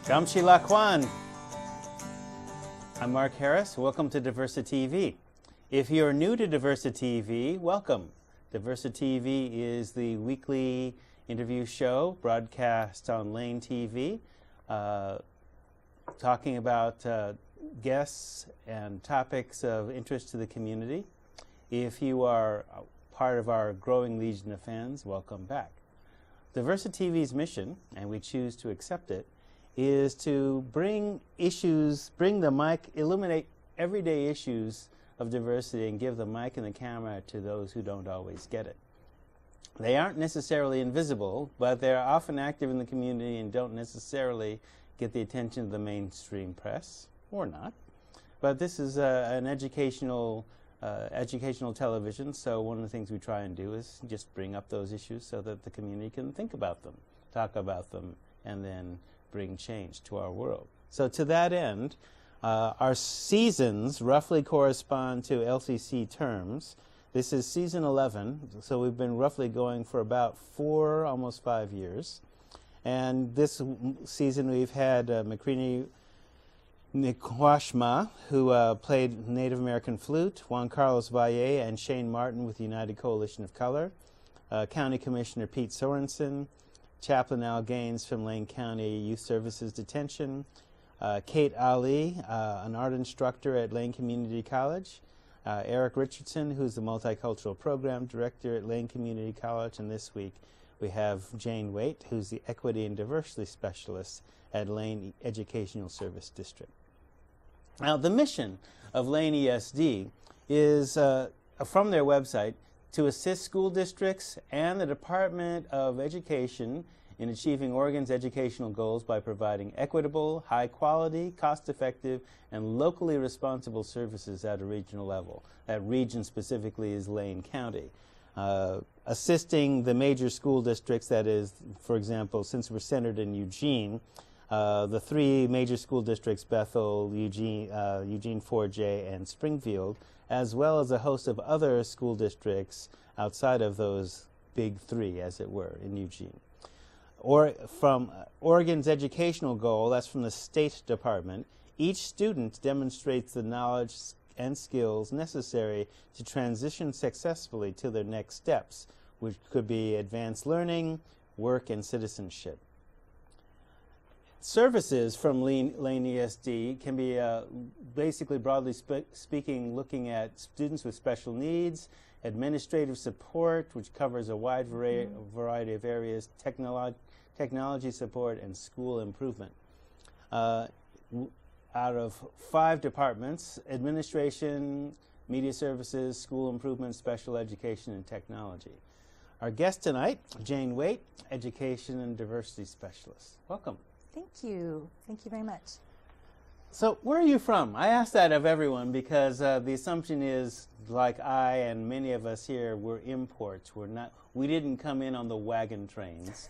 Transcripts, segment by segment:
Jamshi Lakwan. I'm Mark Harris. Welcome to DiversiTV. If you're new to DiversiTV, welcome. DiversiTV is the weekly interview show broadcast on Lane TV, talking about guests and topics of interest to the community. If you are part of our growing legion of fans, welcome back. DiversiTV's mission, and we choose to accept it, is to bring the mic, illuminate everyday issues of diversity and give the mic and the camera to those who don't always get it. They aren't necessarily invisible, but they're often active in the community and don't necessarily get the attention of the mainstream press, or not. But this is an educational television, so one of the things we try and do is just bring up those issues so that the community can think about them, talk about them, and then bring change to our world. So to that end, our seasons roughly correspond to LCC terms. This is season 11, so we've been roughly going for about 4, almost 5 years. And this season we've had McCready Nikwashma, who played Native American flute, Juan Carlos Valle and Shane Martin with the United Coalition of Color, County Commissioner Pete Sorensen, Chaplain Al Gaines from Lane County Youth Services Detention, Kate Ali, an art instructor at Lane Community College, Eric Richardson, who's the Multicultural Program Director at Lane Community College, and this week we have Jane Waite, who's the Equity and Diversity Specialist at Lane Educational Service District. Now, the mission of Lane ESD is, from their website, to assist school districts and the Department of Education in achieving Oregon's educational goals by providing equitable, high-quality, cost-effective, and locally responsible services at a regional level. That region specifically is Lane County. Assisting the major school districts, that is, for example, since we're centered in Eugene, the 3 major school districts, Bethel, Eugene 4J, and Springfield, as well as a host of other school districts outside of those big 3, as it were, in Eugene. Or from Oregon's educational goal, that's from the State Department, each student demonstrates the knowledge and skills necessary to transition successfully to their next steps, which could be advanced learning, work, and citizenship. Services from Lane ESD can be basically, broadly speaking, looking at students with special needs, administrative support, which covers a wide variety of areas, technology support, and school improvement. Out of 5 departments: administration, media services, school improvement, special education, and technology. Our guest tonight, Jane Waite, Education and Diversity Specialist. Welcome. Thank you. Thank you very much. So where are you from? I ask that of everyone because the assumption is, like I and many of us here, we're imports. We didn't come in on the wagon trains.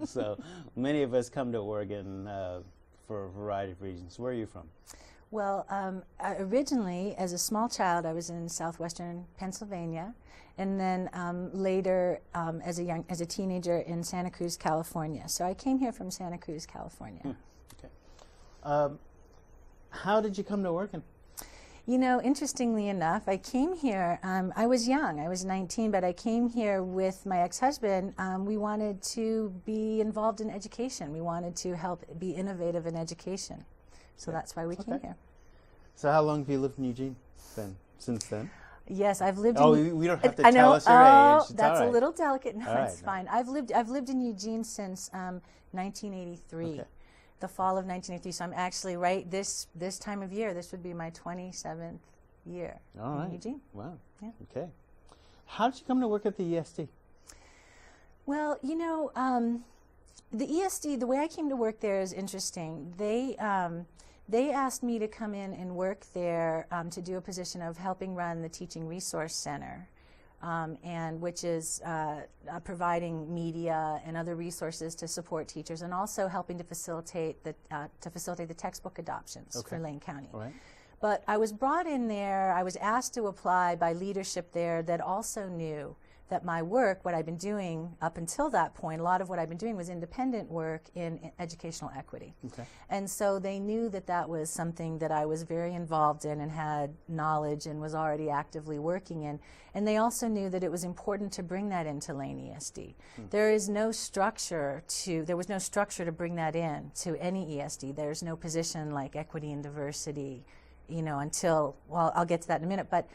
So many of us come to Oregon for a variety of reasons. Where are you from? Well, originally, as a small child, I was in southwestern Pennsylvania, and then later, as a teenager, in Santa Cruz, California. So I came here from Santa Cruz, California. Okay. How did you come to Oregon? You know, interestingly enough, I came here, I was young, I was 19, but I came here with my ex-husband. We wanted to be involved in education. We wanted to help be innovative in education. So that's why we came here. So how long have you lived in Eugene since then? Yes, I've lived in... we don't have to tell us your age. It's that's all right. A little delicate. No, right, it's fine. I've lived in Eugene since 1983. Okay. The fall of 1983. So I'm actually this time of year, this would be my 27th year in Eugene. Wow. Yeah. Okay. How did you come to work at the ESD? Well, you know, the ESD, the way I came to work there is interesting. They asked me to come in and work there to do a position of helping run the Teaching Resource Center, and which is providing media and other resources to support teachers, and also helping to facilitate the textbook adoptions for Lane County. Right. But I was brought in there. I was asked to apply by leadership there that also knew that my work, what I've been doing up until that point, a lot of what I've been doing was independent work in educational equity. Okay. And so they knew that that was something that I was very involved in and had knowledge and was already actively working in. And they also knew that it was important to bring that into Lane ESD. There was no structure to bring that in to any ESD. There's no position like equity and diversity, you know, until, well, I'll get to that in a minute. But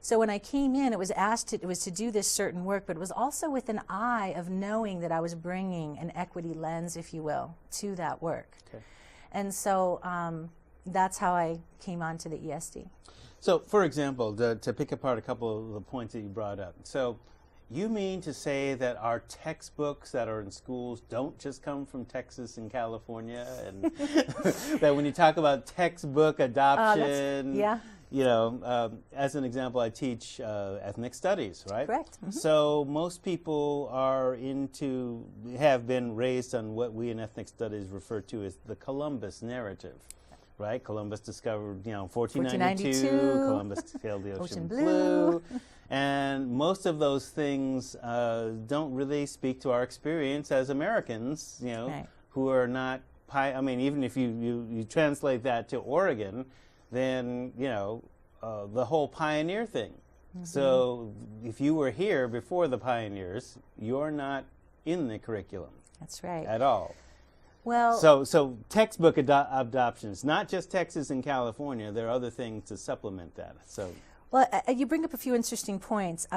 so when I came in, it was to do this certain work, but it was also with an eye of knowing that I was bringing an equity lens, if you will, to that work. Okay. And so that's how I came onto the ESD. So, for example, to pick apart a couple of the points that you brought up. So, you mean to say that our textbooks that are in schools don't just come from Texas and California, and that when you talk about textbook adoption, yeah. You know, as an example, I teach ethnic studies, right? Correct. Mm-hmm. So most people have been raised on what we in ethnic studies refer to as the Columbus narrative, right? Columbus discovered, 1492, Columbus sailed the ocean blue. And most of those things don't really speak to our experience as Americans, Right. who are not, even if you translate that to Oregon, then, the whole pioneer thing. Mm-hmm. So if you were here before the pioneers, you're not in the curriculum. That's right. At all. Well, so textbook adoptions, not just Texas and California, there are other things to supplement that. So. Well, you bring up a few interesting points.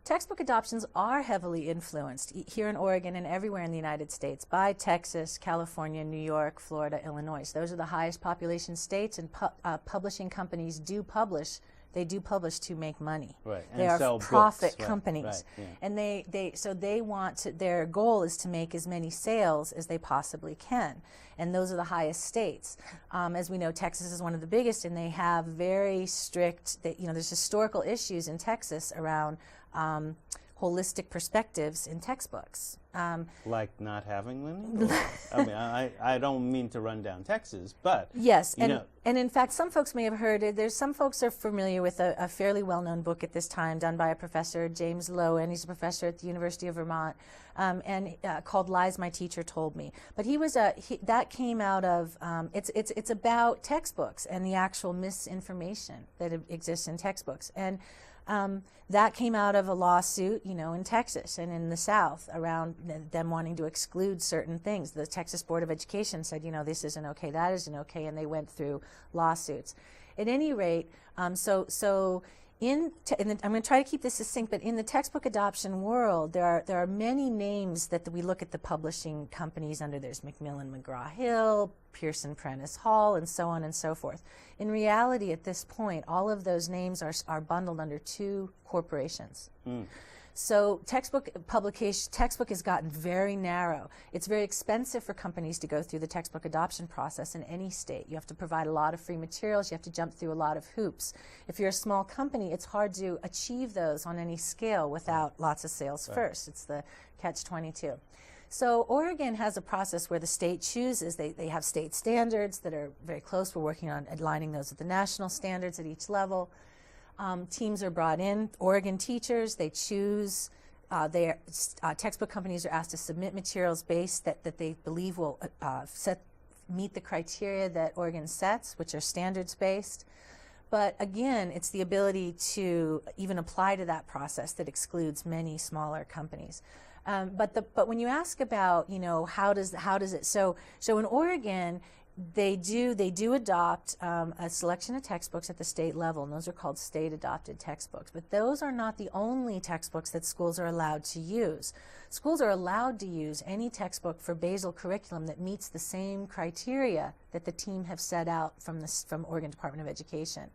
Textbook adoptions are heavily influenced here in Oregon and everywhere in the United States by Texas, California, New York, Florida, Illinois. Those are the highest population states, and publishing companies do publish. They do publish to make money. Right. They and are profit books. companies, right. Yeah. and they want to. Their goal is to make as many sales as they possibly can, and those are the highest states. As we know, Texas is one of the biggest, and they have very strict. There's historical issues in Texas around holistic perspectives in textbooks. Like not having them? I don't mean to run down Texas, but yes, and in fact, some folks may have heard it. Some folks are familiar with a fairly well-known book at this time done by a professor, James Lowen. He's a professor at the University of Vermont, and called "Lies My Teacher Told Me." But that came out of it's about textbooks and the actual misinformation that exists in textbooks, and that came out of a lawsuit, in Texas and in the South around them wanting to exclude certain things. The Texas Board of Education said, this isn't okay, that isn't okay, and they went through lawsuits. At any rate, and I'm going to try to keep this succinct, but in the textbook adoption world, there are many names that we look at the publishing companies under. There's Macmillan McGraw-Hill, Pearson Prentice Hall, and so on and so forth. In reality, at this point, all of those names are bundled under two corporations. Mm. So textbook has gotten very narrow. It's very expensive for companies to go through the textbook adoption process in any state. You have to provide a lot of free materials. You have to jump through a lot of hoops. If you're a small company, it's hard to achieve those on any scale without lots of sales first. It's the catch-22. So Oregon has a process where the state chooses. They have state standards that are very close. We're working on aligning those with the national standards at each level. Teams are brought in, Oregon teachers, they choose, textbook companies are asked to submit materials based that they believe will meet the criteria that Oregon sets, which are standards-based. But again, it's the ability to even apply to that process that excludes many smaller companies. But when you ask about, how does it, so in Oregon, they do adopt a selection of textbooks at the state level, and those are called state-adopted textbooks. But those are not the only textbooks that schools are allowed to use. Schools are allowed to use any textbook for basal curriculum that meets the same criteria that the team have set out from Oregon Department of Education.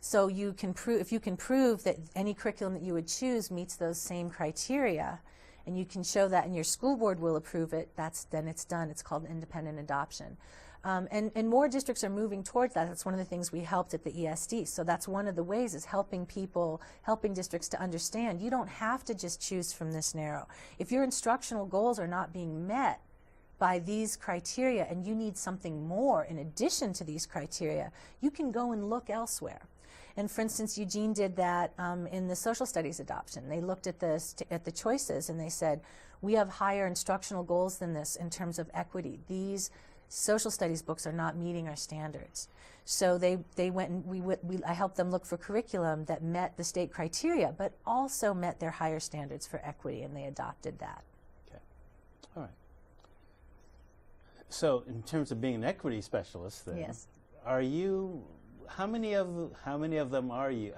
So if you can prove that any curriculum that you would choose meets those same criteria, and you can show that and your school board will approve it, then it's done. It's called independent adoption. And more districts are moving towards that. That's one of the things we helped at the ESD. So that's one of the ways, is helping districts to understand you don't have to just choose from this narrow. If your instructional goals are not being met by these criteria and you need something more in addition to these criteria, you can go and look elsewhere. And for instance, Eugene did that in the social studies adoption. They looked at the choices and they said, we have higher instructional goals than this in terms of equity. These social studies books are not meeting our standards. So they went and I helped them look for curriculum that met the state criteria, but also met their higher standards for equity, and they adopted that. Okay. All right. So in terms of being an equity specialist, then, yes. Are you? How many of them are you?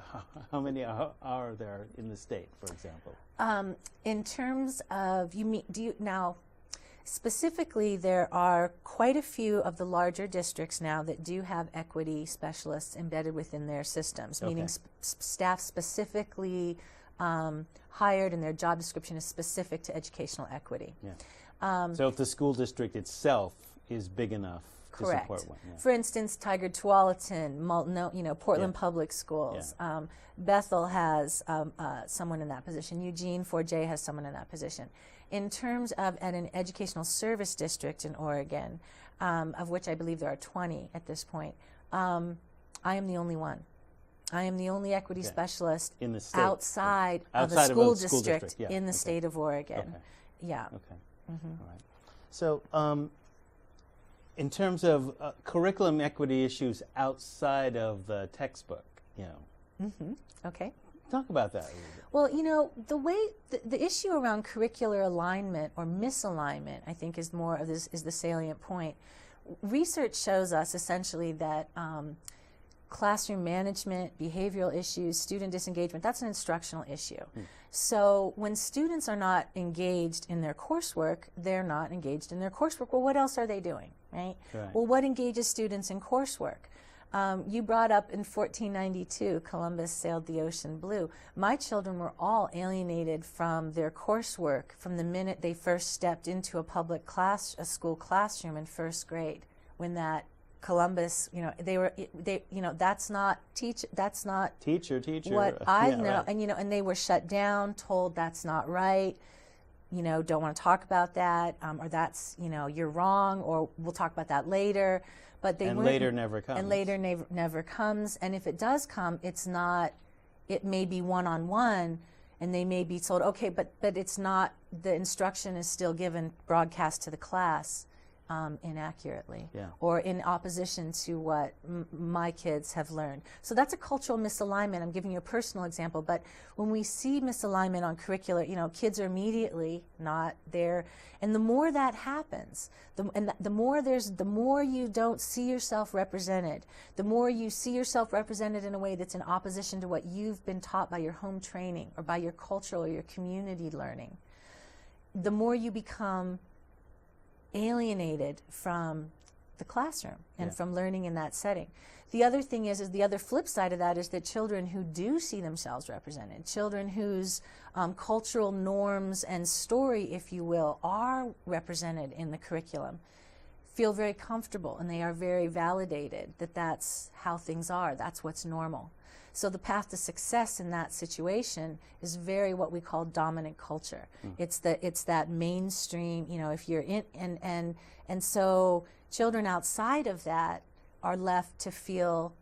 How many are there in the state, for example? In terms of now? Specifically, there are quite a few of the larger districts now that do have equity specialists embedded within their systems, meaning staff specifically hired and their job description is specific to educational equity. Yeah. So if the school district itself is big enough correct. to support one. Yeah. For instance, Tigard Tualatin, Portland Public Schools. Yeah. Bethel has someone in that position. Eugene 4J has someone in that position. In terms of at an educational service district in Oregon, of which I believe there are 20 at this point, I am the only one. I am the only equity specialist in the state, outside of a school district yeah. in the state of Oregon. Okay. Yeah. Okay. All right. So in terms of curriculum equity issues outside of the textbook, Okay. Talk about that a little bit. Well, the issue around curricular alignment or misalignment, I think, is more of this is the salient point. Research shows us essentially that classroom management, behavioral issues, student disengagement, that's an instructional issue. So when students are not engaged in their coursework, they're not engaged in their coursework. Well, what else are they doing, right? Well, what engages students in coursework? You brought up in 1492, Columbus sailed the ocean blue. My children were all alienated from their coursework from the minute they first stepped into a school classroom in first grade. When that Columbus, that's not teacher. What I know, right. And they were shut down, told that's not right. Don't want to talk about that, or that's you're wrong, or we'll talk about that later. But later never comes. And later never comes. And if it does come, it's not. It may be one-on-one, and they may be told, okay, but it's not. The instruction is still given broadcast to the class inaccurately, or in opposition to what my kids have learned. So that's a cultural misalignment. I'm giving you a personal example, but when we see misalignment on curricular, kids are immediately not there. And the more that happens, the more you don't see yourself represented, the more you see yourself represented in a way that's in opposition to what you've been taught by your home training or by your cultural or your community learning, the more you become alienated from the classroom and from learning in that setting. The other thing is the other flip side of that is that children who do see themselves represented, children whose cultural norms and story, if you will, are represented in the curriculum, feel very comfortable, and they are very validated that that's how things are, that's what's normal. So the path to success in that situation is very what we call dominant culture. It's that mainstream, if you're in, and so children outside of that are left to feel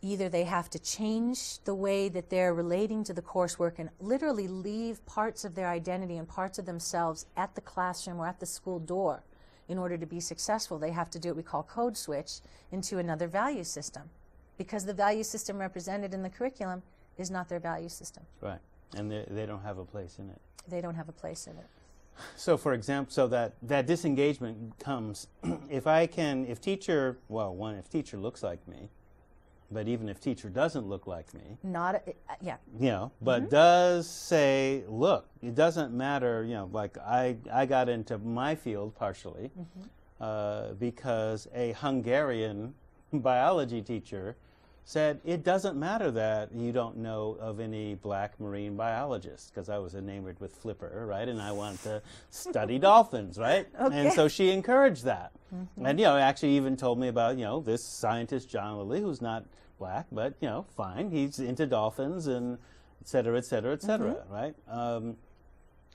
either they have to change the way that they're relating to the coursework and literally leave parts of their identity and parts of themselves at the classroom or at the school door. In order to be successful, they have to do what we call code switch into another value system, because the value system represented in the curriculum is not their value system. Right, and they don't have a place in it. They don't have a place in it. So, for example, that disengagement comes if teacher looks like me, but even if teacher doesn't look like me, but does say, look, it doesn't matter, like I got into my field partially because a Hungarian biology teacher said it doesn't matter that you don't know of any black marine biologists, because I was enamored with Flipper, right, and I wanted to study dolphins, right? Okay. And so she encouraged that. And actually even told me about this scientist John Lilly, who's not black, but fine, he's into dolphins and et cetera, right?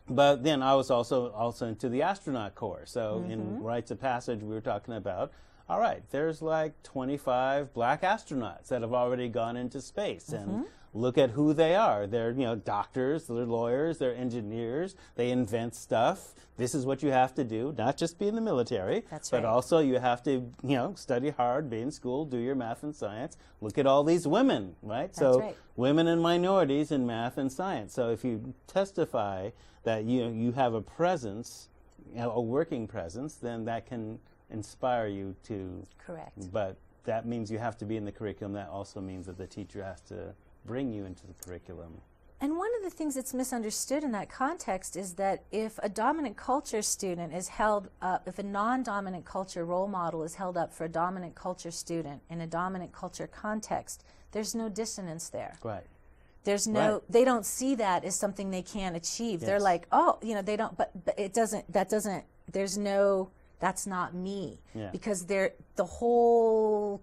But then I was also into the astronaut corps. So in Rites of Passage, we were talking about, all right, there's like 25 black astronauts that have already gone into space, and look at who they are. They're, doctors, they're lawyers, they're engineers, they invent stuff. This is what you have to do, not just be in the military, but also you have to, study hard, be in school, do your math and science. Look at all these women, right? Women and minorities in math and science. So if you testify that you have a presence, a working presence, then that can inspire you to. Correct. But that means you have to be in the curriculum. That also means that the teacher has to bring you into the curriculum. And one of the things that's misunderstood in that context is that if a dominant culture student is held up, if a non-dominant culture role model is held up for a dominant culture student in a dominant culture context, there's no dissonance there. Right. There's no, they don't see that as something they can't achieve. They're like, oh, they don't, but it doesn't, there's no, that's not me, because all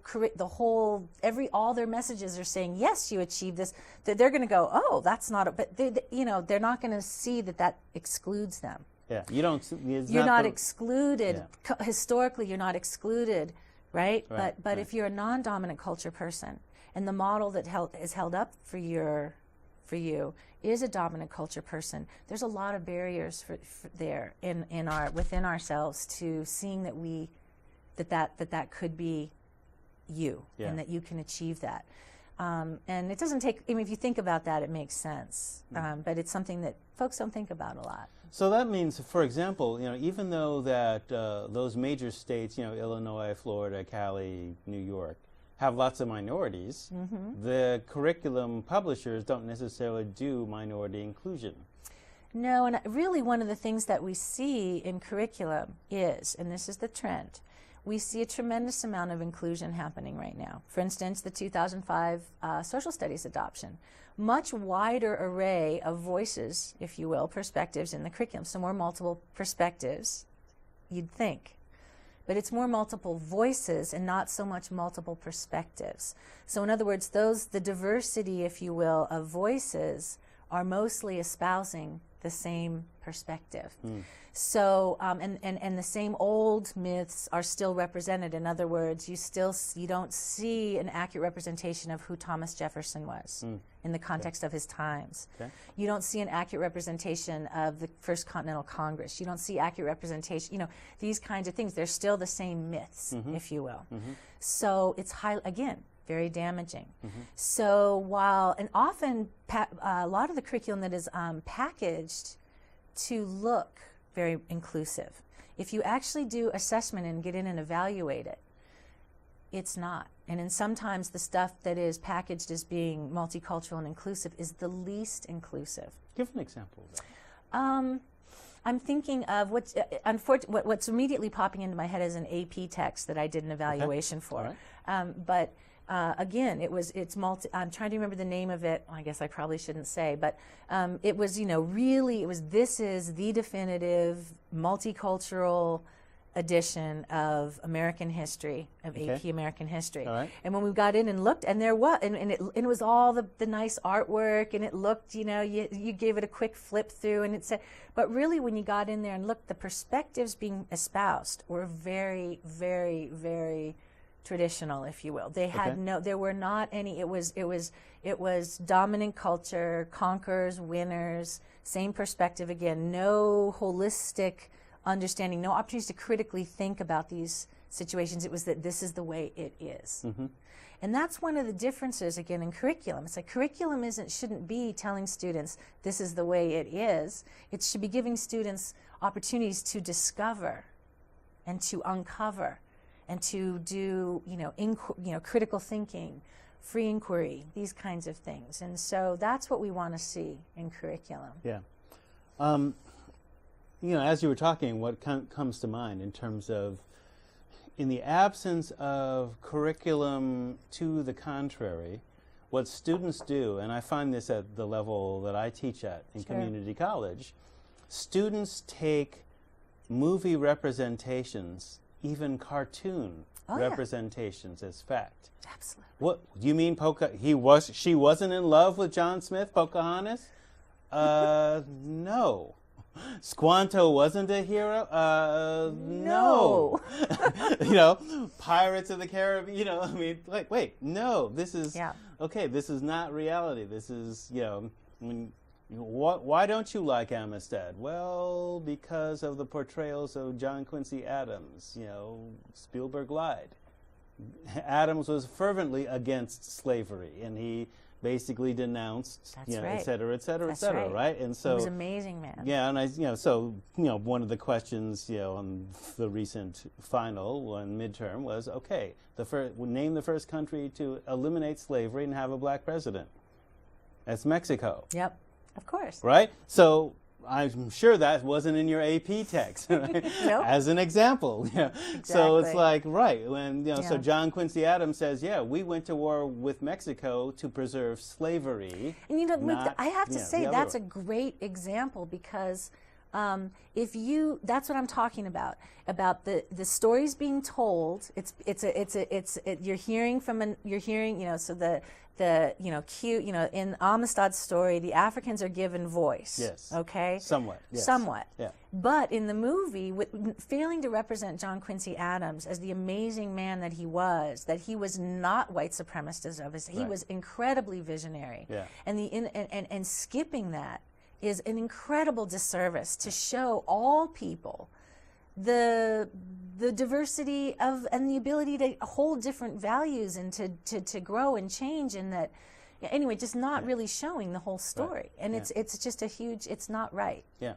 their messages are saying, yes, you achieved this. They're going to go, oh, that's not, but they're not going to see that excludes them. Yeah, you don't. You're not excluded. Yeah. Historically, you're not excluded, right? But if you're a non-dominant culture person, and the model that is held up for you is a dominant culture person, there's a lot of barriers for there within ourselves to seeing that could be you, and that you can achieve that. And it doesn't take, if you think about that, it makes sense. But it's something that folks don't think about a lot. So that means, for example, even though that those major states, Illinois, Florida, Cali, New York, have lots of minorities, the curriculum publishers don't necessarily do minority inclusion. No, and really one of the things that we see in curriculum is, and this is the trend, we see a tremendous amount of inclusion happening right now. For instance, the 2005 social studies adoption. Much wider array of voices, if you will, perspectives in the curriculum. So more multiple perspectives, you'd think. But it's more multiple voices and not so much multiple perspectives. So in other words, the diversity, if you will, of voices are mostly espousing the same perspective. So, and the same old myths are still represented. In other words, you don't see an accurate representation of who Thomas Jefferson was in the context of his times. You don't see an accurate representation of the First Continental Congress. You don't see accurate representation, these kinds of things. They're still the same myths, if you will. So it's again, very damaging. So and often a lot of the curriculum that is packaged to look very inclusive, if you actually do assessment and get in and evaluate it, it's not. And then sometimes the stuff that is packaged as being multicultural and inclusive is the least inclusive. Give an example of that. I'm thinking of what's immediately popping into my head is an AP text that I did an evaluation for. But again, I'm trying to remember the name of it. I guess I probably shouldn't say, but it was, this is the definitive multicultural edition of American history, of AP American history. And when we got in and looked, and it was all the nice artwork, and it looked, you gave it a quick flip through, and it said, but really when you got in there and looked, the perspectives being espoused were very, very, very traditional, if you will. They had there were not any, it was dominant culture, conquerors, winners, same perspective again, no holistic understanding, no opportunities to critically think about these situations. It was that this is the way it is. And that's one of the differences, again, in curriculum. It's like curriculum shouldn't be telling students this is the way it is. It should be giving students opportunities to discover and to uncover and to do, critical thinking, free inquiry, these kinds of things. And so that's what we want to see in curriculum. Yeah. As you were talking, what comes to mind in terms of, in the absence of curriculum to the contrary, what students do, and I find this at the level that I teach at in community college, students take movie representations, even cartoon representations as fact. Absolutely. What do you mean? She wasn't in love with John Smith, Pocahontas? No. Squanto wasn't a hero? No. You know, Pirates of the Caribbean, you know, I mean, like, wait, no, this is, okay, this is not reality. This is, you know, why don't you like Amistad? Well, because of the portrayals of John Quincy Adams. You know, Spielberg lied. Adams was fervently against slavery, and he basically denounced, you know, et cetera, et cetera, et cetera, right? And so he was an amazing man. Yeah, and you know, so you know, one of the questions, you know, on the recent final one midterm was, okay, name the first country to eliminate slavery and have a black president. That's Mexico. Yep, of course. Right. So I'm sure that wasn't in your AP text, right? Nope. As an example. Yeah. Exactly. So it's like, right, when, you know, so John Quincy Adams says, yeah, we went to war with Mexico to preserve slavery. And you know, I have to say that's a great example, because that's what I'm talking about the stories being told. You're hearing, you know, so the you know, cute, you know, in Amistad's story, the Africans are given voice. Yes. Okay. Somewhat. Yes. Somewhat. Yeah. But in the movie, failing to represent John Quincy Adams as the amazing man that he was not white supremacist as of his. He was incredibly visionary. Yeah. And skipping that is an incredible disservice to show all people the diversity of and the ability to hold different values and to grow and change, and that anyway, just not really showing the whole story. And it's just a huge, it's not right. Yeah.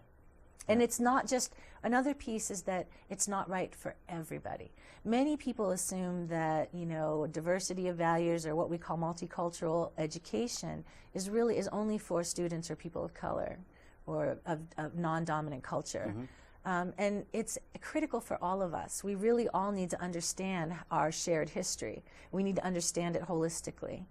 And it's not just, another piece is that it's not right for everybody. Many people assume that, you know, diversity of values, or what we call multicultural education, is only for students or people of color or of non-dominant culture. And it's critical for all of us. We really all need to understand our shared history. We need to understand it holistically.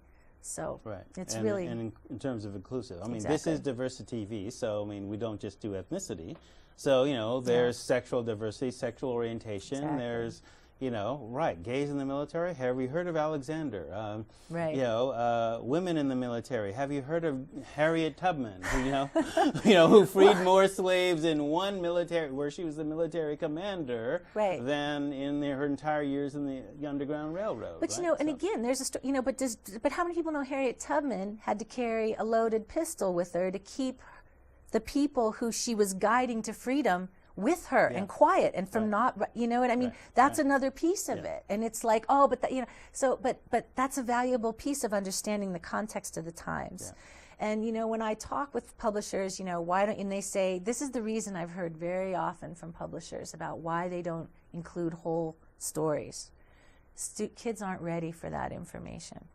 So it's really... And in terms of inclusive, I mean, this is DiversiTV, so I mean, we don't just do ethnicity. So, you know, there's sexual diversity, sexual orientation, there's, you know, gays in the military. Have you heard of Alexander? You know, women in the military. Have you heard of Harriet Tubman? Who freed more slaves in one military, where she was the military commander, than in her entire years in the Underground Railroad. But you know, and again, there's a story. You know, but how many people know Harriet Tubman had to carry a loaded pistol with her to keep the people who she was guiding to freedom with her and quiet and from not, you know what I mean? That's another piece of it. And it's like, oh, but that, you know, so, but that's a valuable piece of understanding the context of the times. And, you know, when I talk with publishers, you know, and they say, this is the reason I've heard very often from publishers about why they don't include whole stories. Kids aren't ready for that information.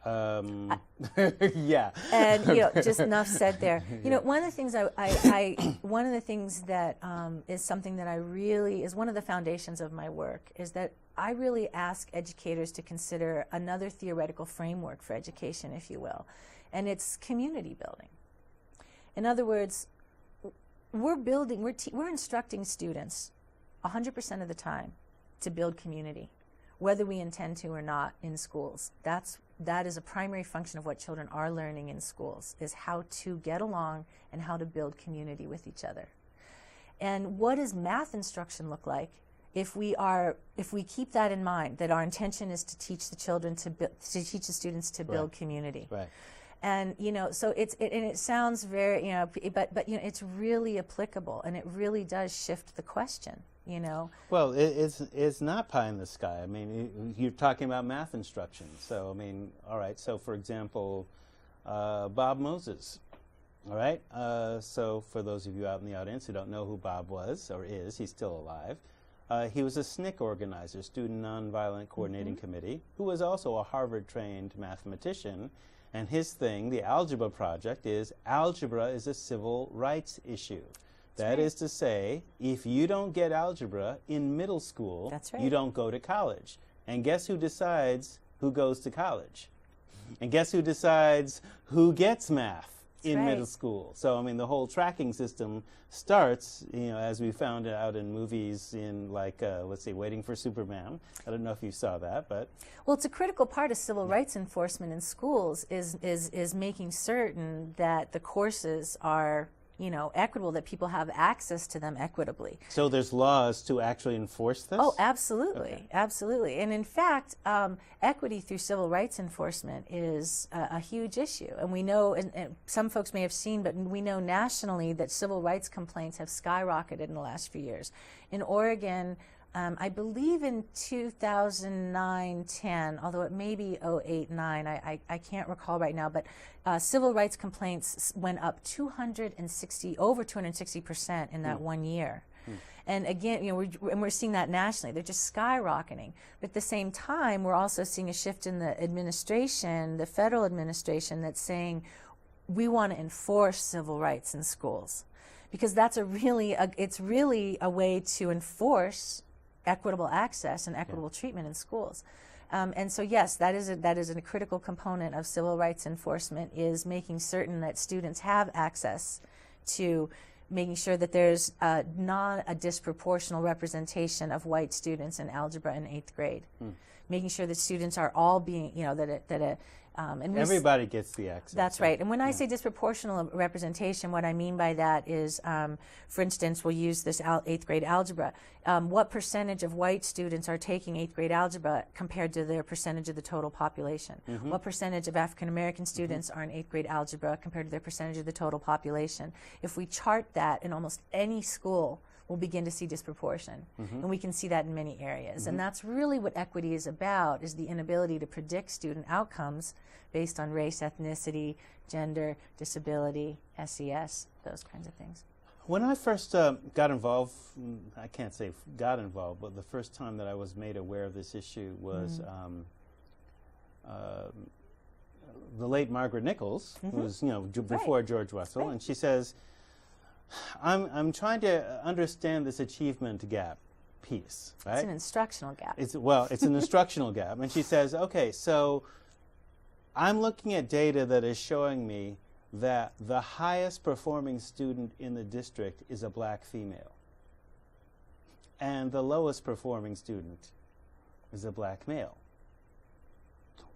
Yeah. And, you know, just enough said there. You know, one of the things one of the things that is something that is one of the foundations of my work, is that I really ask educators to consider another theoretical framework for education, if you will, and it's community building. In other words, we're instructing students 100% of the time to build community, whether we intend to or not in schools. That is a primary function of what children are learning in schools, is how to get along and how to build community with each other. And what does math instruction look like if we keep that in mind, that our intention is to teach the children to teach the students to build community. Right. And you know, so it sounds very, you know, but you know, it's really applicable, and it really does shift the question. You know. Well, it's not pie in the sky. I mean, you're talking about math instruction. So, I mean, all right. So, for example, Bob Moses. All right. So, for those of you out in the audience who don't know who Bob was or is, he's still alive. He was a SNCC organizer, Student Nonviolent Coordinating Committee, who was also a Harvard-trained mathematician. And his thing, the Algebra Project, is algebra is a civil rights issue. That is to say, if you don't get algebra in middle school, you don't go to college. And guess who decides who goes to college? And guess who decides who gets math in middle school? So, I mean, the whole tracking system starts, you know, as we found out in movies in, like, let's say, Waiting for Superman. I don't know if you saw that, but... Well, it's a critical part of civil rights enforcement in schools is making certain that the courses are equitable, that people have access to them equitably. So there's laws to actually enforce this? Oh, absolutely. Okay. Absolutely. And in fact, equity through civil rights enforcement is a huge issue. And we know, and some folks may have seen, but we know nationally that civil rights complaints have skyrocketed in the last few years. In Oregon, I believe in 2009-10, although it may be 08-09, I can't recall right now, but civil rights complaints went up over 260% in that 1 year. And again, we're seeing that nationally. They're just skyrocketing. But at the same time, we're also seeing a shift in the administration, the federal administration, that's saying we want to enforce civil rights in schools, because that's it's really a way to enforce equitable access and equitable treatment in schools. And so yes, that is a critical component of civil rights enforcement, is making certain that students have access to making sure that there's not a disproportional representation of white students in algebra in 8th grade. Making sure that students are all being, and everybody gets the access. That's right. And when I say disproportional representation, what I mean by that is, for instance, we'll use this 8th grade algebra. What percentage of white students are taking 8th grade algebra compared to their percentage of the total population? What percentage of African American students are in 8th grade algebra compared to their percentage of the total population? If we chart that in almost any school, we'll begin to see disproportion. And we can see that in many areas. And that's really what equity is about, is the inability to predict student outcomes based on race, ethnicity, gender, disability, SES, those kinds of things. When I first got involved, I can't say got involved, but the first time that I was made aware of this issue was the late Margaret Nichols, who was before George Russell, and she says, I'm trying to understand this achievement gap piece, right? It's an instructional gap. It's an instructional gap. And she says, okay, so I'm looking at data that is showing me that the highest performing student in the district is a black female, and the lowest performing student is a black male.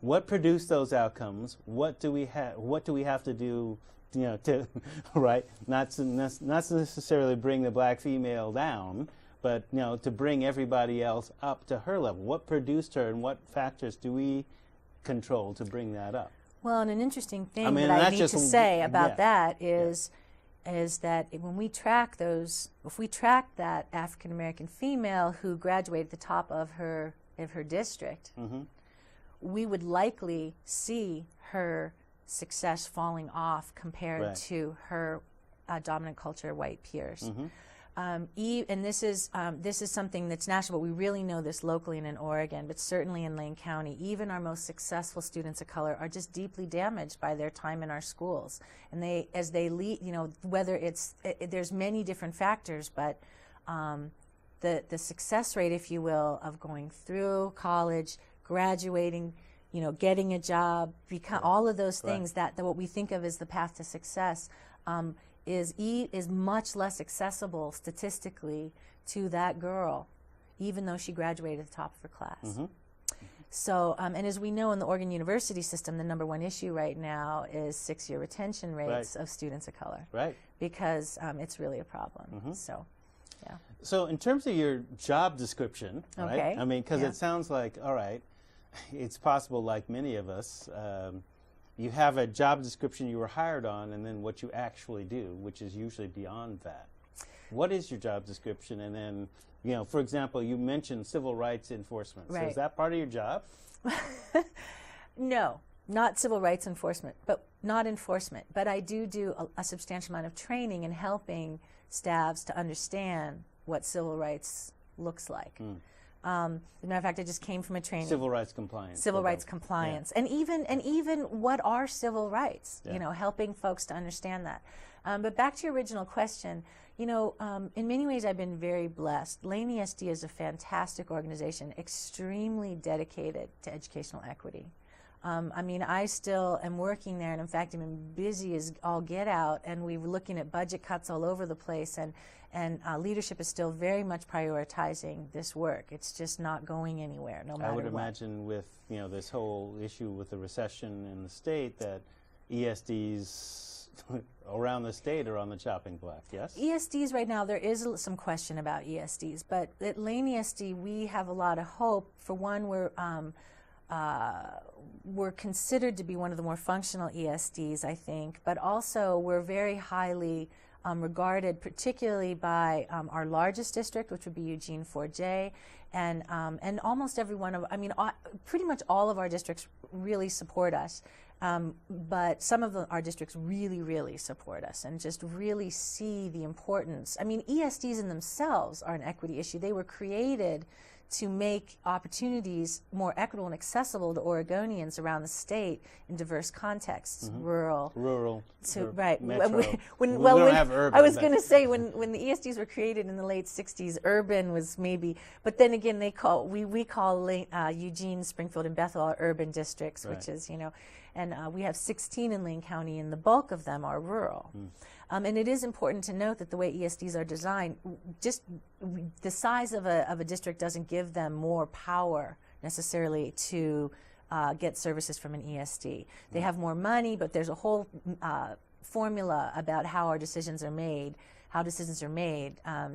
What produced those outcomes? What do we have to do, to right? Not necessarily bring the black female down, but to bring everybody else up to her level. What produced her, and what factors do we control to bring that up? Well, and an interesting thing that I need to say about that is that when we track those, if we track that African American female who graduated at the top of her district, we would likely see her success falling off compared to her dominant culture white peers. And this is something that's national, but we really know this locally and in Oregon, but certainly in Lane County. Even our most successful students of color are just deeply damaged by their time in our schools. And as they leave, whether there's many different factors, but the success rate, if you will, of going through college, graduating, getting a job, all of those things that what we think of as the path to success, is much less accessible statistically to that girl, even though she graduated at the top of her class. So, and as we know in the Oregon University system, the #1 issue right now is 6-year retention rates of students of color. Because it's really a problem. So, yeah. So in terms of your job description, right? I mean, because it sounds like, all right, it's possible, like many of us, you have a job description you were hired on, and then what you actually do, which is usually beyond that. What is your job description? And then, for example, you mentioned civil rights enforcement. So is that part of your job? No, not civil rights enforcement, but not enforcement. But I do a substantial amount of training and helping staffs to understand what civil rights looks like. As a matter of fact, I just came from a training. Civil rights compliance. Civil rights compliance. And even what are civil rights, helping folks to understand that. But back to your original question, in many ways I've been very blessed. Lane ESD is a fantastic organization, extremely dedicated to educational equity. I mean, I still am working there, and in fact, I'm busy as all get out, and we're looking at budget cuts all over the place, and leadership is still very much prioritizing this work. It's just not going anywhere, no matter what. I would imagine with this whole issue with the recession in the state that ESDs around the state are on the chopping block, yes? ESDs right now, there is some question about ESDs, but at Lane ESD, we have a lot of hope. For one, we're considered to be one of the more functional ESDs, I think, but also we're very highly regarded, particularly by our largest district, which would be Eugene 4J, and almost every one of, pretty much all of our districts really support us. But some of our districts really, really support us and just really see the importance. ESDs in themselves are an equity issue. They were created to make opportunities more equitable and accessible to Oregonians around the state in diverse contexts, rural, right. Metro. I was going to say when the ESDs were created in the late '60s, urban was maybe, but then again we call Eugene, Springfield, and Bethel our urban districts, which is and we have 16 in Lane County, and the bulk of them are rural. And it is important to note that the way ESDs are designed, just the size of a district doesn't give them more power necessarily to get services from an ESD. They have more money, but there's a whole formula about how our decisions are made,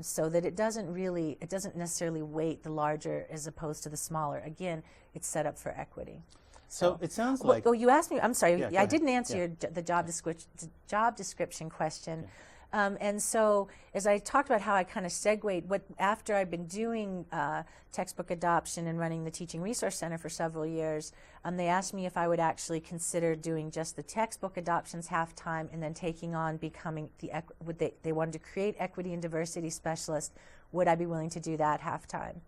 so that it doesn't necessarily weight the larger as opposed to the smaller. Again, it's set up for equity. So it sounds like... Oh, you asked me, I'm sorry, Yeah, I didn't answer the job description question. And so as I talked about how I kind of segued, after I've been doing textbook adoption and running the Teaching Resource Center for several years, they asked me if I would actually consider doing just the textbook adoptions half-time and then taking on becoming they wanted to create equity and diversity specialist. Would I be willing to do that half-time?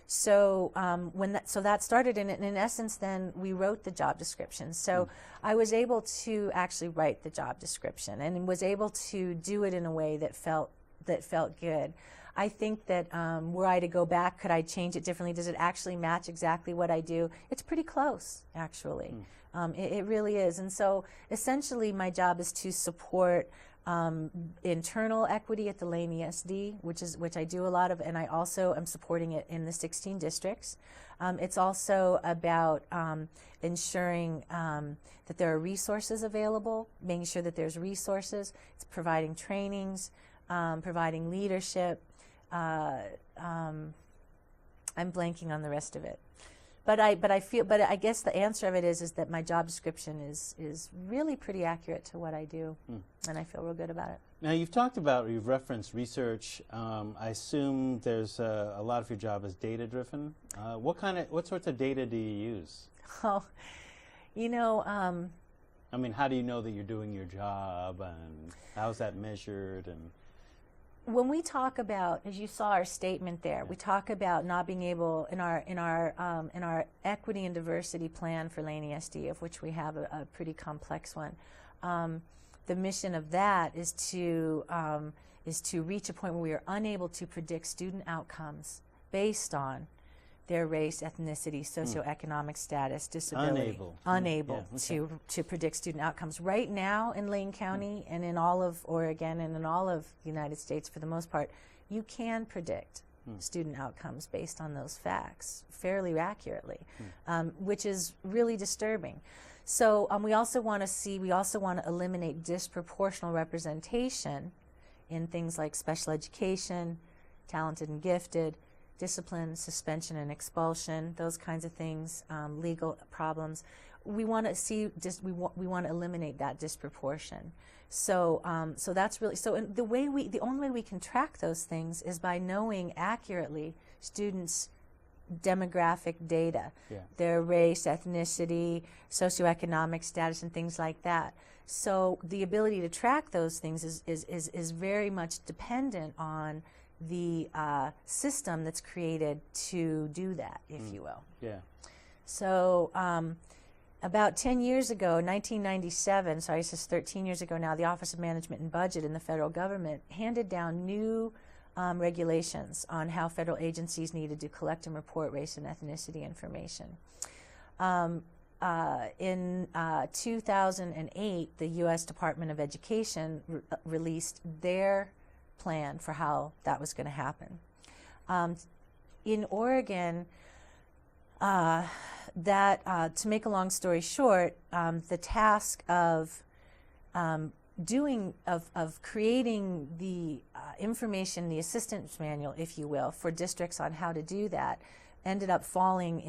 So that started, and in essence, then we wrote the job description. So I was able to actually write the job description, and was able to do it in a way that felt good. I think that were I to go back, could I change it differently? Does it actually match exactly what I do? It's pretty close, actually. It really is. And so essentially, my job is to support internal equity at the Lane ESD, which I do a lot of, and I also am supporting it in the 16 districts. It's also about ensuring that there are resources available, making sure that there's resources. It's providing trainings, providing leadership. I'm blanking on the rest of it. But I guess the answer of it is that my job description is really pretty accurate to what I do, and I feel real good about it. Now you've referenced research. I assume there's a lot of your job is data driven. What sorts of data do you use? Oh, how do you know that you're doing your job, and how's that measured? And when we talk about, as you saw our statement there, we talk about not being able in our equity and diversity plan for Lane ESD, of which we have a pretty complex one. The mission of that is to reach a point where we are unable to predict student outcomes based on their race, ethnicity, socioeconomic status, disability. Unable to predict student outcomes. Right now in Lane County and in all of Oregon and in all of the United States, for the most part, you can predict student outcomes based on those facts fairly accurately, which is really disturbing. So we also want to eliminate disproportional representation in things like special education, talented and gifted, discipline, suspension and expulsion, those kinds of things, legal problems. We want to eliminate that disproportion. So that's really and the only way we can track those things is by knowing accurately students' demographic data, their race, ethnicity, socioeconomic status, and things like that. So the ability to track those things is very much dependent on the system that's created to do that, if you will. So about 10 years ago, 1997, sorry, this is 13 years ago now, the Office of Management and Budget in the federal government handed down new regulations on how federal agencies needed to collect and report race and ethnicity information. In 2008, the U.S. Department of Education released their plan for how that was going to happen. In Oregon, to make a long story short, the task of creating the information, the assistance manual, if you will, for districts on how to do that, ended up falling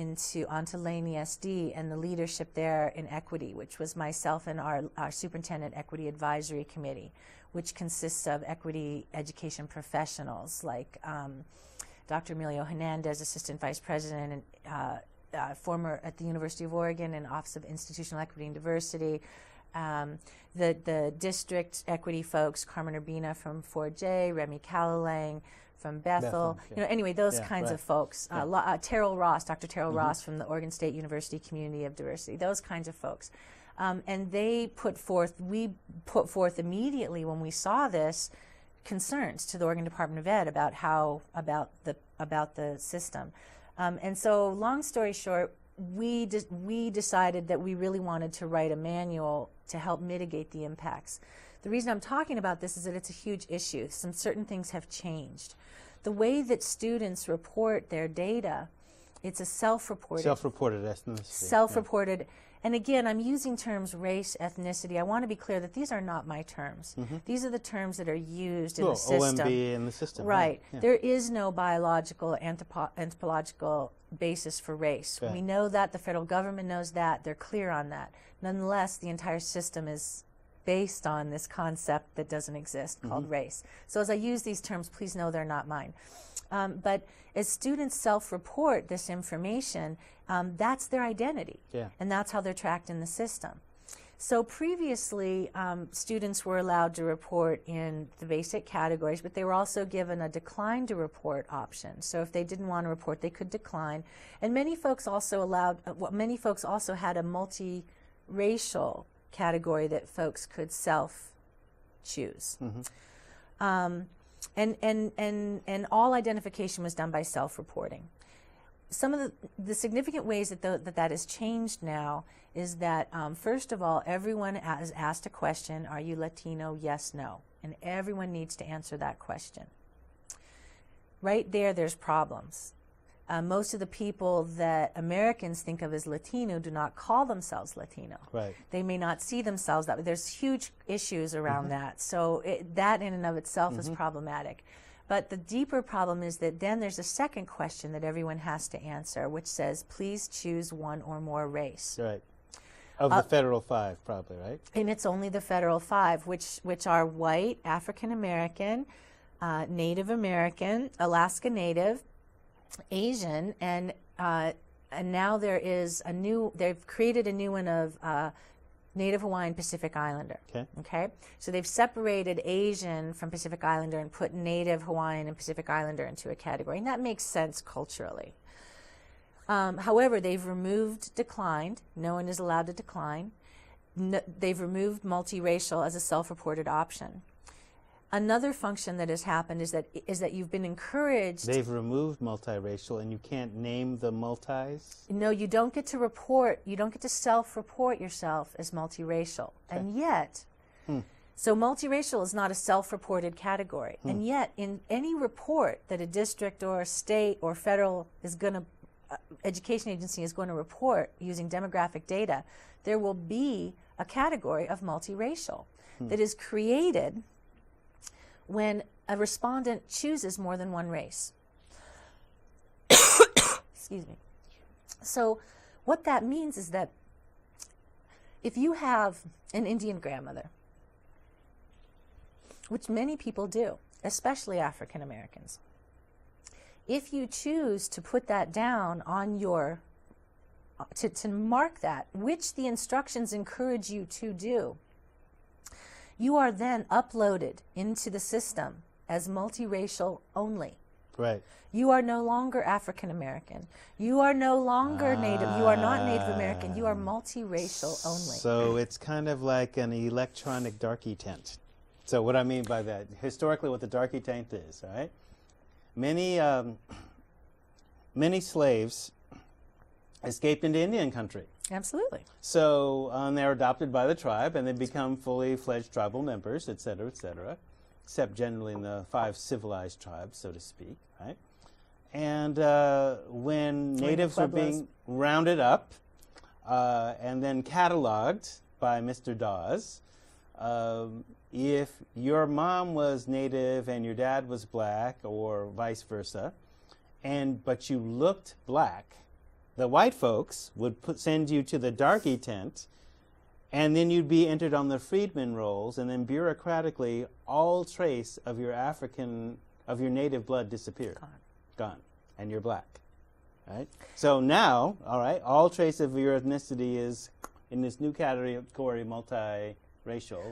onto Lane ESD and the leadership there in equity, which was myself and our Superintendent Equity Advisory Committee, which consists of equity education professionals like Dr. Emilio Hernandez, Assistant Vice President and former at the University of Oregon in Office of Institutional Equity and Diversity, the district equity folks, Carmen Urbina from 4J, Remy Calalang from Bethel, yeah. Anyway, those kinds right. of folks. Terrell Ross, Dr. Terrell Ross from the Oregon State University Community of Diversity, those kinds of folks. And we put forth immediately when we saw this concerns to the Oregon Department of Ed about the system. And so, long story short, we decided that we really wanted to write a manual to help mitigate the impacts. The reason I'm talking about this is that it's a huge issue. Some certain things have changed. The way that students report their data, it's a self-reported ethnicity. Self-reported. Yeah. And again, I'm using terms race, ethnicity. I want to be clear that these are not my terms. These are the terms that are used in the system. OMB in the system. Right. Yeah. There is no biological, anthropological basis for race. Yeah. We know that. The federal government knows that. They're clear on that. Nonetheless, the entire system is based on this concept that doesn't exist called race. So as I use these terms, please know they're not mine. But as students self-report this information, that's their identity. Yeah. And that's how they're tracked in the system. So previously, students were allowed to report in the basic categories, but they were also given a decline to report option. So if they didn't want to report, they could decline. And many folks also had a multi-racial category that folks could self-choose. And all identification was done by self-reporting. Some of the significant ways that has changed now is that, first of all, everyone is asked a question, are you Latino? Yes, no. And everyone needs to answer that question. Right there's problems. Most of the people that Americans think of as Latino do not call themselves Latino. Right. They may not see themselves that way. There's huge issues around that. So that in and of itself is problematic. But the deeper problem is that then there's a second question that everyone has to answer, which says, please choose one or more race. Right. Of the federal 5, probably, right? And it's only the federal 5, which are white, African American, Native American, Alaska Native, Asian, and now they've created a new one of Native Hawaiian Pacific Islander. Okay. So they've separated Asian from Pacific Islander and put Native Hawaiian and Pacific Islander into a category, and that makes sense culturally. However, they've removed declined. No one is allowed to decline. They've removed multiracial as a self-reported option. Another function that has happened is that you've been encouraged. They've removed multiracial, and you can't name the multis? No, you don't get to report. You don't get to self-report yourself as multiracial. Okay. And yet, so multiracial is not a self-reported category. And yet, in any report that a district or a state or federal education agency is going to report using demographic data, there will be a category of multiracial that is created when a respondent chooses more than one race. Excuse me. So what that means is that if you have an Indian grandmother, which many people do, especially African Americans, if you choose to put that down on to mark that, which the instructions encourage you to do, you are then uploaded into the system as multiracial only. Right. You are no longer African American. You are no longer Native. You are not Native American. You are multiracial only. So it's kind of like an electronic darky tent. So what I mean by that, historically what the darky tent is, all right? Many slaves escaped into Indian country. Absolutely. So they're adopted by the tribe, and they become fully fledged tribal members, et cetera, except generally in the 5 civilized tribes, so to speak, right? And when natives were being rounded up and then cataloged by Mr. Dawes, if your mom was Native and your dad was black, or vice versa, but you looked black, the white folks would send you to the darky tent, and then you'd be entered on the freedmen rolls, and then bureaucratically, all trace of your native blood disappeared. Gone. And you're black. Right? So now, all right, all trace of your ethnicity is in this new category, multiracial,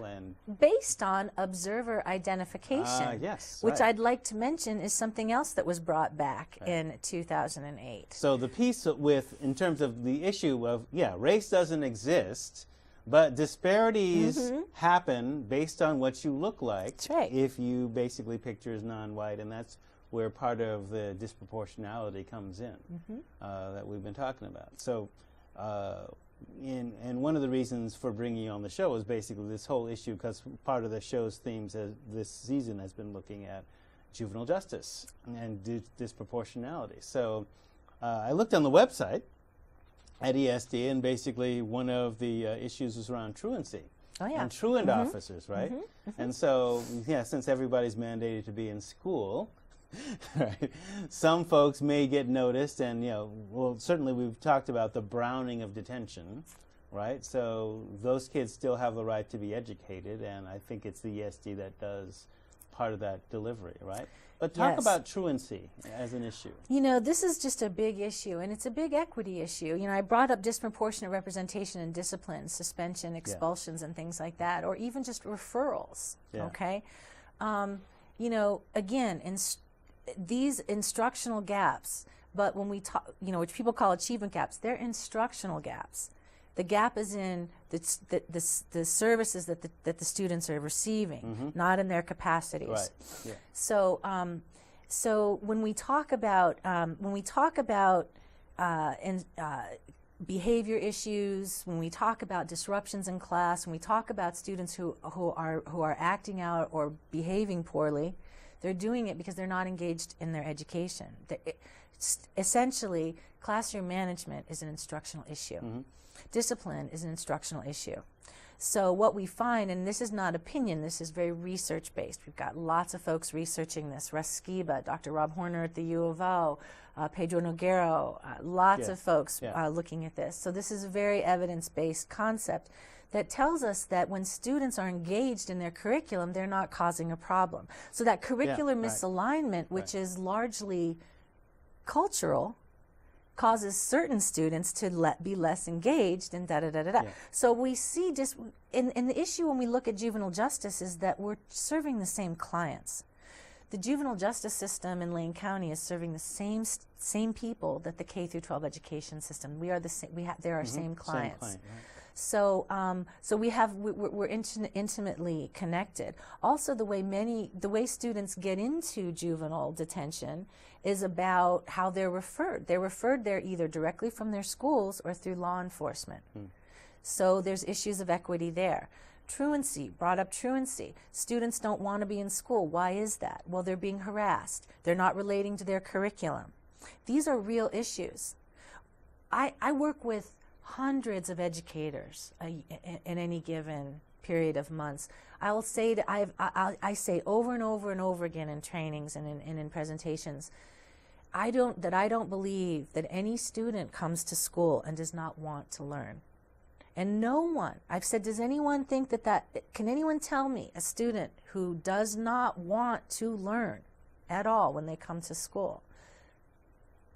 and based on observer identification. Yes, which right. I'd like to mention is something else that was brought back in 2008. So the piece in terms of the issue of, race doesn't exist, but disparities happen based on what you look like. That's right. If you basically picture as non-white, and that's where part of the disproportionality comes in that we've been talking about. So, and one of the reasons for bringing you on the show is basically this whole issue, because part of the show's themes this season has been looking at juvenile justice and disproportionality. So I looked on the website at ESD, and basically one of the issues was around truancy. Oh, yeah. And truant officers, right? And so, since everybody's mandated to be in school, right, some folks may get noticed, and certainly we've talked about the browning of detention, right? So those kids still have the right to be educated, and I think it's the ESD that does part of that delivery, right? But talk about truancy as an issue. This is just a big issue, and it's a big equity issue. I brought up disproportionate representation and discipline, suspension, expulsions, and things like that, or even just referrals, okay? Again, these instructional gaps, but when we talk, which people call achievement gaps, they're instructional gaps. The gap is in the services that the students are receiving, not in their capacities. Right. Yeah. So when we talk about behavior issues, when we talk about disruptions in class, when we talk about students who are acting out or behaving poorly, they're doing it because they're not engaged in their education. Essentially, classroom management is an instructional issue. Discipline is an instructional issue. So what we find, and this is not opinion, this is very research-based. We've got lots of folks researching this. Russ Skiba, Dr. Rob Horner at the U of O, Pedro Noguero, lots of folks looking at this. So this is a very evidence-based concept that tells us that when students are engaged in their curriculum, they're not causing a problem. So that curricular misalignment, which is largely cultural, causes certain students to be less engaged, and da-da-da-da-da. So we see just, and the issue when we look at juvenile justice is that we're serving the same clients. The juvenile justice system in Lane County is serving the same people that the K through 12 education system. We are the same. They're our same clients. Same client, right. So, we're intimately connected. Also, the way students get into juvenile detention is about how they're referred. They're referred there either directly from their schools or through law enforcement. So there's issues of equity there. Truancy, brought up truancy. Students don't want to be in school. Why is that? Well, they're being harassed. They're not relating to their curriculum. These are real issues. I work with hundreds of educators in any given period of months. I say over and over and over again in trainings and in presentations, I don't believe that any student comes to school and does not want to learn. And no one, I've said, does anyone think can anyone tell me a student who does not want to learn at all when they come to school?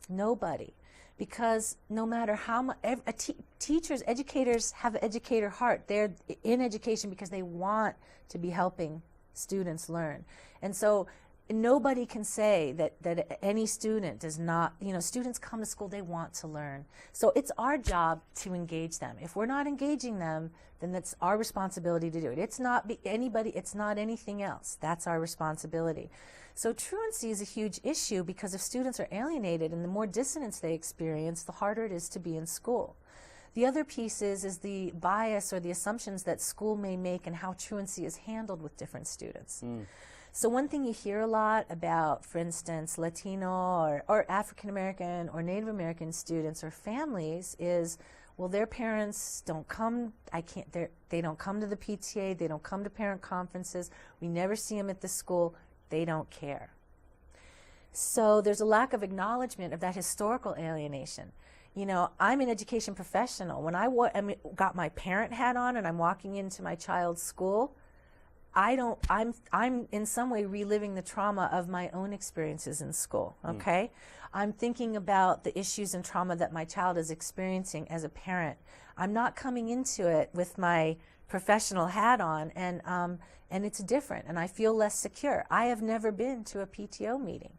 Nobody. Because no matter how much, teachers, educators have an educator heart. They're in education because they want to be helping students learn. And so nobody can say that any student does not, students come to school, they want to learn. So it's our job to engage them. If we're not engaging them, then that's our responsibility to do it. It's not anybody, it's not anything else. That's our responsibility. So truancy is a huge issue because if students are alienated and the more dissonance they experience, the harder it is to be in school. The other piece is the bias or the assumptions that school may make and how truancy is handled with different students. So one thing you hear a lot about, for instance, Latino or African American or Native American students or families is, Well, their parents don't come, they don't come to the PTA, they don't come to parent conferences, we never see them at the school, they don't care. So there's a lack of acknowledgement of that historical alienation. You know, I'm an education professional. When I got my parent hat on and I'm walking into my child's school, I'm in some way reliving the trauma of my own experiences in school, okay? I'm thinking about the issues and trauma that my child is experiencing as a parent. I'm not coming into it with my professional hat on, and it's different, and I feel less secure. I have never been to a PTO meeting.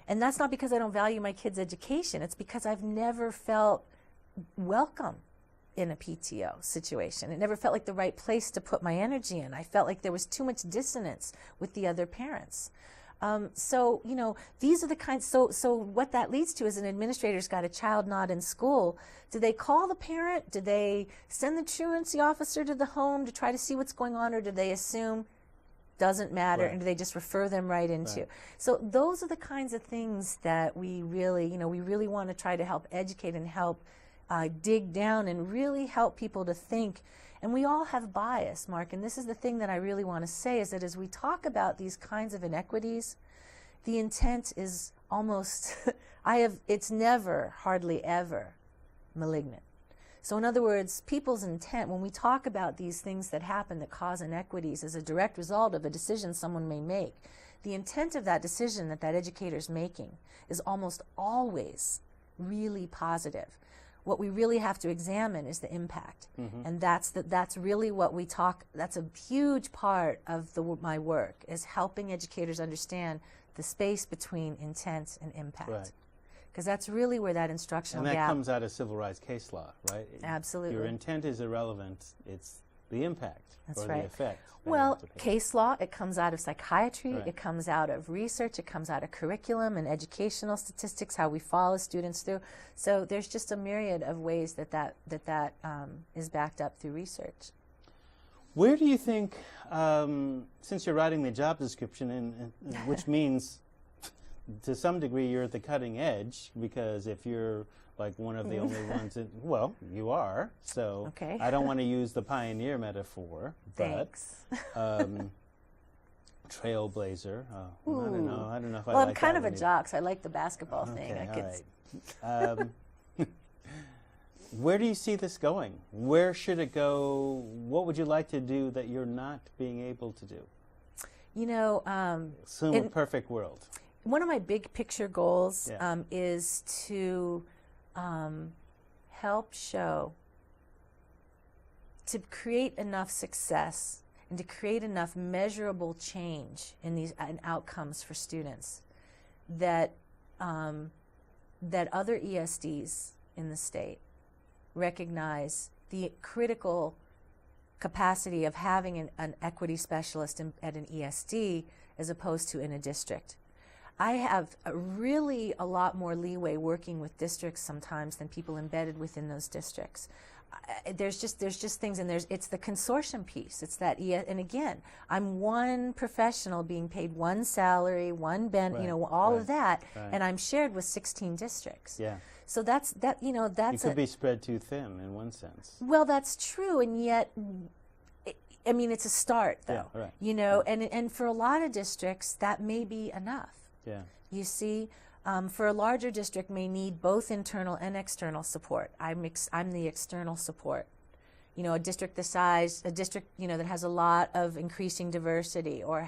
And that's not because I don't value my kids' education. It's because I've never felt welcome in a PTO situation. It never felt like the right place to put my energy in. I felt like there was too much dissonance with the other parents. So, you know, these are the kinds, so what that leads to is an administrator's got a child not in school. Do they call the parent? Do they send the truancy officer to the home to try to see what's going on, or do they assume doesn't matter, and do they just refer them right into? So those are the kinds of things that we really, you know, we really want to try to help educate and help dig down and really help people to think. And we all have bias, Mark, and this is the thing that I really want to say, is that as we talk about these kinds of inequities, the intent is almost, it's never, hardly ever malignant. So in other words, people's intent, when we talk about these things that happen that cause inequities as a direct result of a decision someone may make, the intent of that decision that that educator's making is almost always really positive. What we really have to examine is the impact. And that's really what we talk, that's a huge part of my work, is helping educators understand the space between intent and impact. Because that's really where that instructional gap... And that comes out of civil rights case law, right? Absolutely. Your intent is irrelevant. It's the impact or the effect. Well, case law, it comes out of psychiatry, it comes out of research, it comes out of curriculum and educational statistics, how we follow students through. So there's just a myriad of ways that is backed up through research. Where do you think, since you're writing the job description, and which means to some degree you're at the cutting edge, because if you're like one of the only ones, well, you are, so I don't want to use the pioneer metaphor, Thanks. but trailblazer, I don't know if I like that. Well, I'm kind of a jock, so I like the basketball thing. All right. Where do you see this going? Where should it go? What would you like to do that you're not being able to do? You know, assume a perfect world. One of my big picture goals is to help show, to create enough success and to create enough measurable change in these outcomes for students that that other ESDs in the state recognize the critical capacity of having an equity specialist at an ESD as opposed to in a district. I have really a lot more leeway working with districts sometimes than people embedded within those districts. There's just things, and it's the consortium piece. It's that, and again, I'm one professional being paid one salary, one all of that, and I'm shared with 16 districts. Yeah. So that's you could be spread too thin in one sense. Well, that's true, and yet, I mean, it's a start, though. Yeah, right. You know, and for a lot of districts, that may be enough. Yeah. You see, for a larger district may need both internal and external support. I'm the external support. You know, a district that has a lot of increasing diversity or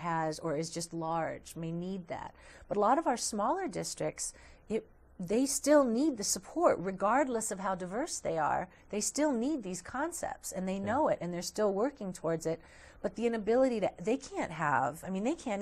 is just large may need that. But a lot of our smaller districts, they still need the support regardless of how diverse they are. They still need these concepts, and they know it, and they're still working towards it. But the inability they can't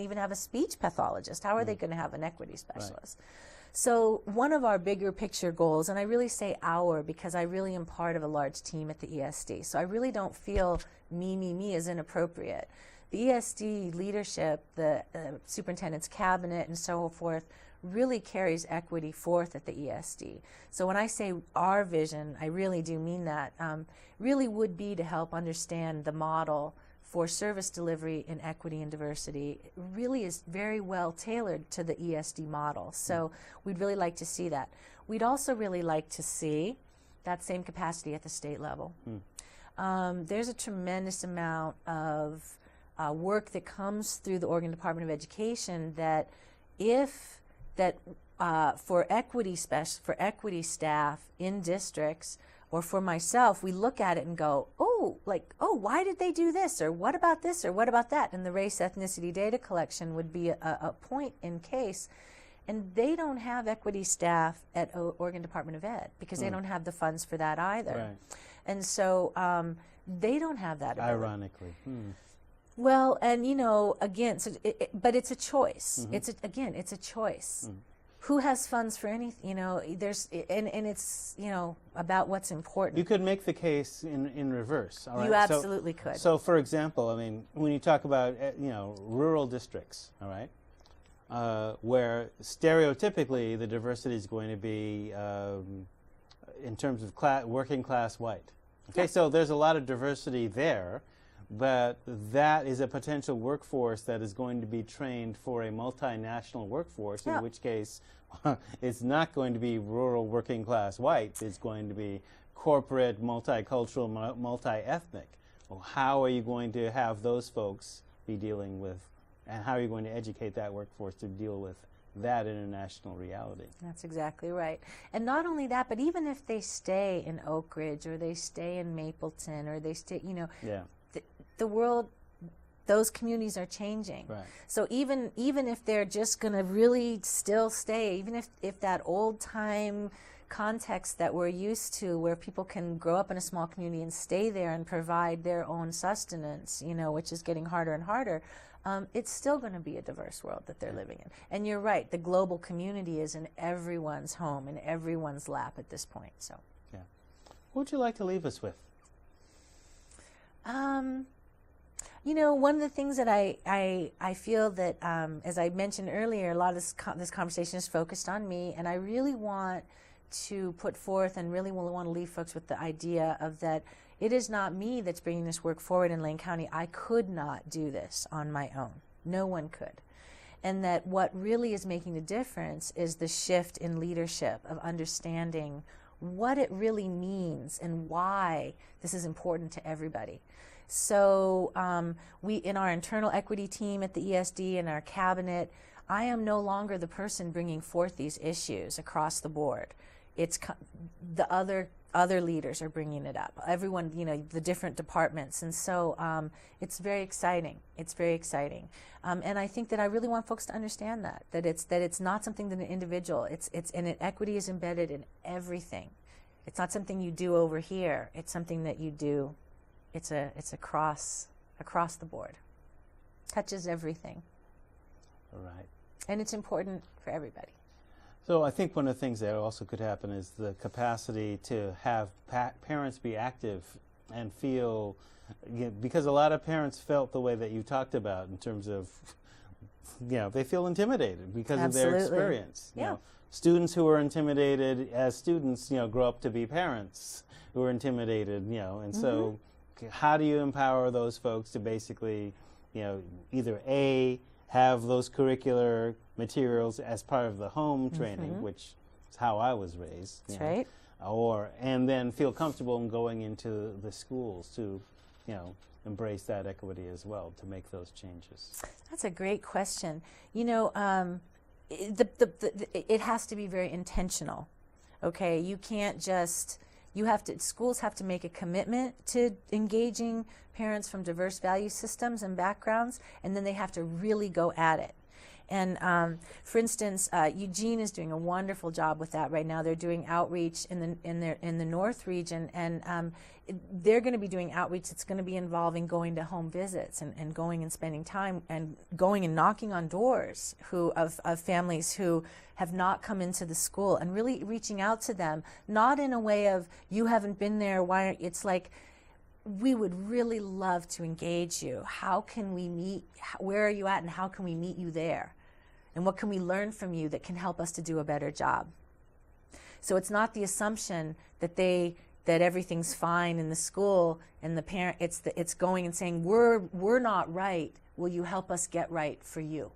even have a speech pathologist. How are they going to have an equity specialist? Right. So one of our bigger picture goals, and I really say our because I really am part of a large team at the ESD, so I really don't feel me is inappropriate. The ESD leadership, the superintendent's cabinet and so forth, really carries equity forth at the ESD. So when I say our vision, I really do mean that. Really would be to help understand the model for service delivery in equity and diversity. It really is very well tailored to the ESD model. So we'd really like to see that. We'd also really like to see that same capacity at the state level. There's a tremendous amount of work that comes through the Oregon Department of Education that for equity staff in districts, or for myself, we look at it and go, oh, why did they do this? Or what about this? Or what about that? And the race ethnicity data collection would be a point in case. And they don't have equity staff at Oregon Department of Ed because they don't have the funds for that either. Right. And so they don't have that ability. Ironically. Well, and again, but it's a choice. It's a choice. Who has funds for anything? There's and it's about what's important. You could make the case in reverse. All right? You absolutely could. So, for example, I mean, when you talk about rural districts, all right, where stereotypically the diversity is going to be in terms of working class white. Okay, so there's a lot of diversity there, but that is a potential workforce that is going to be trained for a multinational workforce, in which case it's not going to be rural working class white, it's going to be corporate, multicultural, multi-ethnic. Well, how are you going to have those folks be dealing with, and how are you going to educate that workforce to deal with that international reality? That's exactly right. And not only that, but even if they stay in Oak Ridge or they stay in Mapleton or they stay, the world, those communities are changing. Right. So even if they're just going to really still stay, even if that old time context that we're used to, where people can grow up in a small community and stay there and provide their own sustenance, which is getting harder and harder, it's still going to be a diverse world that they're living in. And you're right, the global community is in everyone's home, in everyone's lap at this point. So, yeah. What would you like to leave us with? One of the things that I feel that, as I mentioned earlier, a lot of this conversation is focused on me, and I really want to put forth and really want to leave folks with the idea of that it is not me that's bringing this work forward in Lane County. I could not do this on my own. No one could. And that what really is making the difference is the shift in leadership of understanding what it really means and why this is important to everybody. So we, in our internal equity team at the ESD and our cabinet, I am no longer the person bringing forth these issues across the board. It's the other leaders are bringing it up. Everyone, the different departments, and so it's very exciting. It's very exciting, and I think that I really want folks to understand that it's not something that an individual. And equity is embedded in everything. It's not something you do over here. It's something that you do. It's across the board. Touches everything. All right. And it's important for everybody. So I think one of the things that also could happen is the capacity to have parents be active and feel, because a lot of parents felt the way that you talked about in terms of, they feel intimidated because of their experience. Yeah. Students who are intimidated as students, grow up to be parents who are intimidated, and so how do you empower those folks to basically, either A, have those curricular materials as part of the home training, which is how I was raised. That's right. And then feel comfortable in going into the schools to, embrace that equity as well, to make those changes. That's a great question. It has to be very intentional. Okay, you can't just. Schools have to make a commitment to engaging parents from diverse value systems and backgrounds, and then they have to really go at it. And for instance, Eugene is doing a wonderful job with that right now. They're doing outreach in the North region, and they're going to be doing outreach that's going to be involving going to home visits and going and spending time and going and knocking on doors of families who have not come into the school, and really reaching out to them, not in a way of, you haven't been there, why? It's like, we would really love to engage you. How can we meet? Where are you at, and how can we meet you there? And what can we learn from you that can help us to do a better job? So it's not the assumption that everything's fine in the school, and the parent. It's going and saying, we're not right. Will you help us get right for you?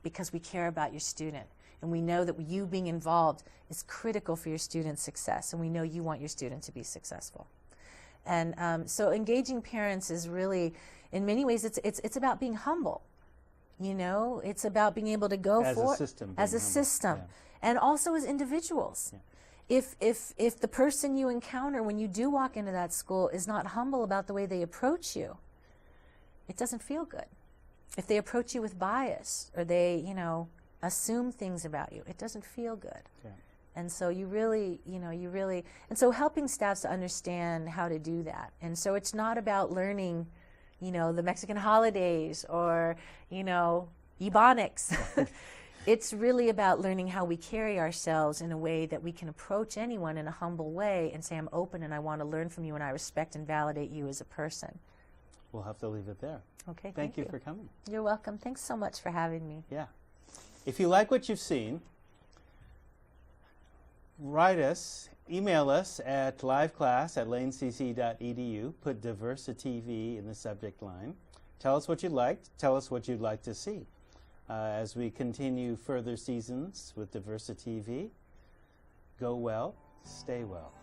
Because we care about your student, And we know that you being involved is critical for your student's success, and we know you want your student to be successful. And so engaging parents is really, in many ways, it's about being humble. You know, it's about being able to go as for a system, as a system, and also as individuals. If the person you encounter when you do walk into that school is not humble about the way they approach you, it doesn't feel good. If they approach you with bias, or they, you know, assume things about you, it doesn't feel good. And so you really, and so helping staffs to understand how to do that. And so it's not about learning, you know, the Mexican holidays or, you know, Ebonics. It's really about learning how we carry ourselves in a way that we can approach anyone in a humble way and say, I'm open and I want to learn from you and I respect and validate you as a person. We'll have to leave it there. Okay, thank you for coming. You're welcome. Thanks so much for having me. Yeah. If you like what you've seen, write us, email us at liveclass@lanecc.edu. Put DiversiTV in the subject line. Tell us what you liked. Tell us what you'd like to see. As we continue further seasons with DiversiTV, go well, stay well.